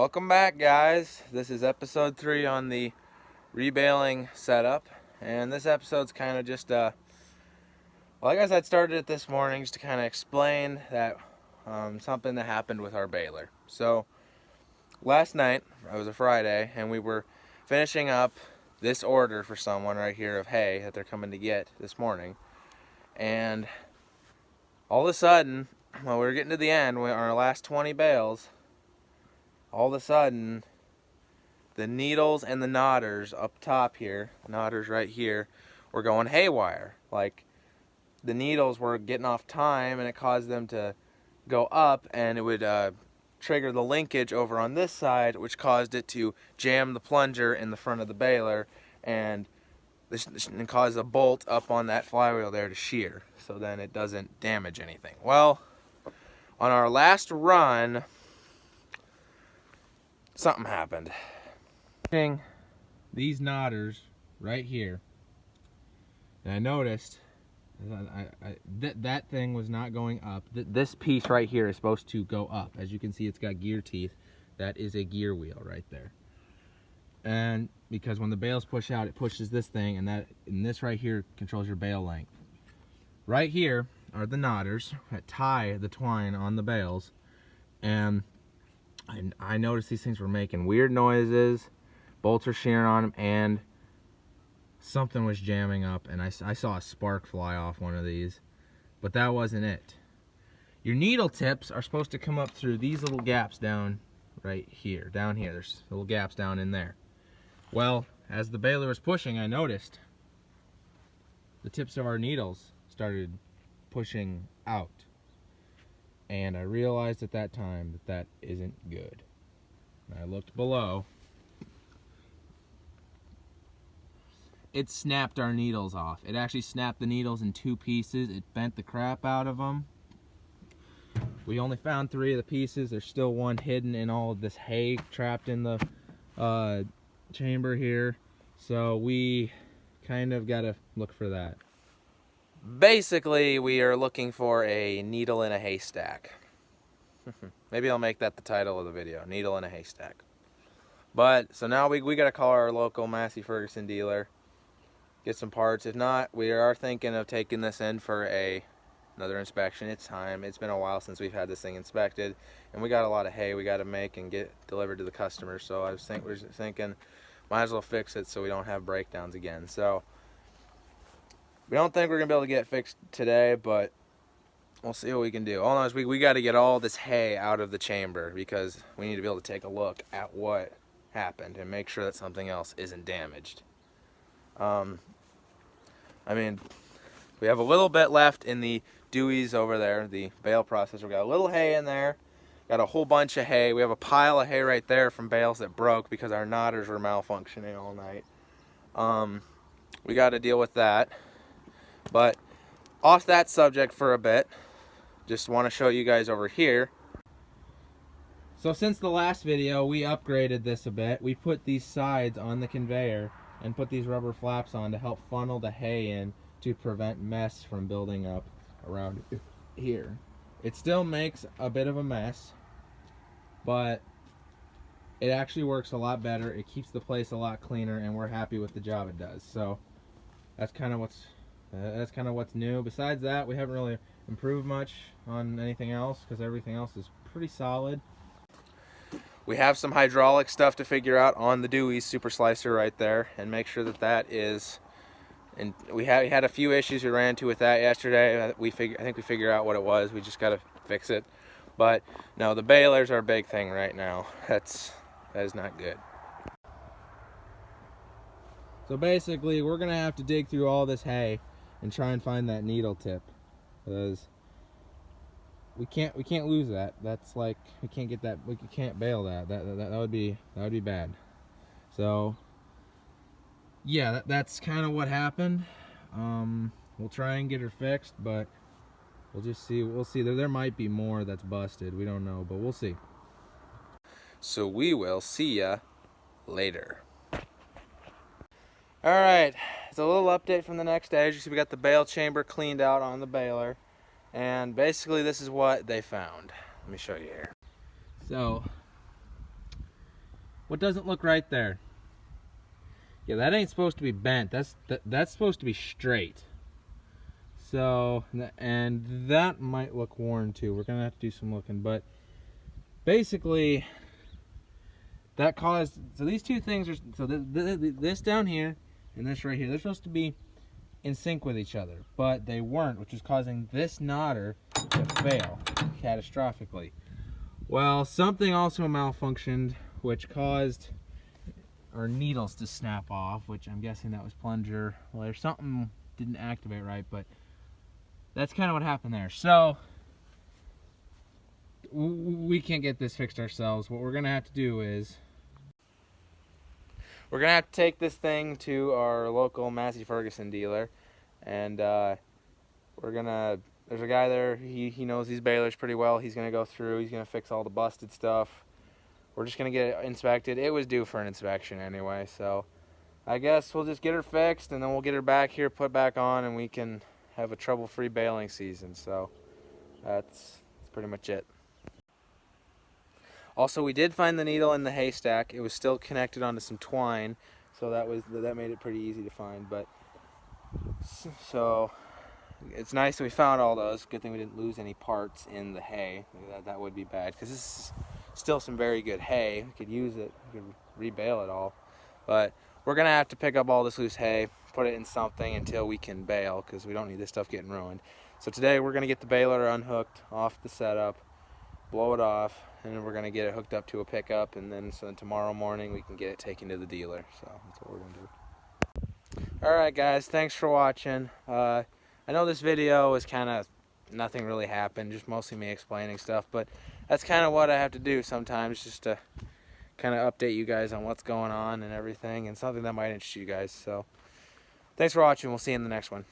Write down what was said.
Welcome back, guys. This is episode 3 on the rebaling setup, and this episode's kind of just like I said, started it this morning just to kind of explain that something that happened with our baler. So last night, it was a Friday, and we were finishing up this order for someone right here of hay that they're coming to get this morning, and all of a sudden, while we were getting to the end, on our last 20 bales, all of a sudden, the needles and the knotters up top here, knotters right here, were going haywire. Like, the needles were getting off time, and it caused them to go up, and it would trigger the linkage over on this side, which caused it to jam the plunger in the front of the baler, and cause a bolt up on that flywheel there to shear, so then it doesn't damage anything. Well, on our last run, something happened. These knotters right here, and I noticed that thing was not going up. This piece right here is supposed to go up. As you can see, it's got gear teeth. That is a gear wheel right there. And because when the bales push out, it pushes this thing, and this right here controls your bale length. Right here are the knotters that tie the twine on the bales, and I noticed these things were making weird noises. Bolts are shearing on them, and something was jamming up, and I saw a spark fly off one of these, but that wasn't it. Your needle tips are supposed to come up through these little gaps down right here. Down here, there's little gaps down in there. Well, as the baler was pushing, I noticed the tips of our needles started pushing out, and I realized at that time that isn't good. And I looked below. It snapped our needles off. It actually snapped the needles in 2 pieces. It bent the crap out of them. We only found 3 of the pieces. There's still one hidden in all of this hay trapped in the chamber here. So we kind of got to look for that. Basically, we are looking for a needle in a haystack. Maybe I'll make that the title of the video, needle in a haystack. But, so now we got to call our local Massey Ferguson dealer, get some parts. If not, we are thinking of taking this in for another inspection. It's time. It's been a while since we've had this thing inspected, and we got a lot of hay we got to make and get delivered to the customers. So we're just thinking, might as well fix it so we don't have breakdowns again. So we don't think we're gonna be able to get it fixed today, but we'll see what we can do. All I know is we got to get all this hay out of the chamber, because we need to be able to take a look at what happened and make sure that something else isn't damaged. I mean, we have a little bit left in the Deweys over there, the bale processor. We got a little hay in there, got a whole bunch of hay. We have a pile of hay right there from bales that broke because our knotters were malfunctioning all night. We got to deal with that. But off that subject for a bit, just want to show you guys over here. So since the last video, we upgraded this a bit. We put these sides on the conveyor and put these rubber flaps on to help funnel the hay in to prevent mess from building up around here. It still makes a bit of a mess, but it actually works a lot better. It keeps the place a lot cleaner, and we're happy with the job it does. So that's kind of what's new. Besides that, we haven't really improved much on anything else, because everything else is pretty solid. We have some hydraulic stuff to figure out on the Dewey's super slicer right there, and make sure that is. And we had a few issues we ran into with that yesterday. I think we figured out what it was. We just got to fix it. But no, the baler's our big thing right now. That is not good. So basically, we're gonna have to dig through all this hay and try and find that needle tip, because we can't lose that. That's like, we can't get that. We can't bail that. That would be bad. So yeah, that's kind of what happened. We'll try and get her fixed, but we'll just see. We'll see. There might be more that's busted. We don't know, but we'll see. So we will see ya later. All right, it's a little update from the next day. As you see, we got the bale chamber cleaned out on the baler, and basically this is what they found. Let me show you here. So what doesn't look right there? Yeah, that ain't supposed to be bent. That's supposed to be straight. So, and that might look worn too. We're gonna have to do some looking, but basically that caused, so these two things are, so this down here and this right here, they're supposed to be in sync with each other, but they weren't, which is causing this knotter to fail catastrophically. Well, something also malfunctioned, which caused our needles to snap off, which I'm guessing that was plunger. Well, there's something didn't activate right, but that's kind of what happened there. So we can't get this fixed ourselves. What we're gonna have to do is we're gonna have to take this thing to our local Massey Ferguson dealer, and there's a guy there, he knows these balers pretty well. He's gonna go through, he's gonna fix all the busted stuff. We're just gonna get it inspected. It was due for an inspection anyway, so I guess we'll just get her fixed, and then we'll get her back here, put back on, and we can have a trouble-free baling season. So that's pretty much it. Also, we did find the needle in the haystack. It was still connected onto some twine, so that made it pretty easy to find. But so it's nice that we found all those. Good thing we didn't lose any parts in the hay. That would be bad, because this is still some very good hay. We could use it. We could rebale it all. But we're gonna have to pick up all this loose hay, put it in something until we can bale, because we don't need this stuff getting ruined. So today we're gonna get the baler unhooked off the setup, blow it off, and then we're gonna get it hooked up to a pickup, and then tomorrow morning we can get it taken to the dealer. So that's what we're gonna do. All right, guys, thanks for watching. I know this video was kind of, nothing really happened, just mostly me explaining stuff, but that's kind of what I have to do sometimes, just to kind of update you guys on what's going on and everything, and something that might interest you guys. So thanks for watching. We'll see you in the next one.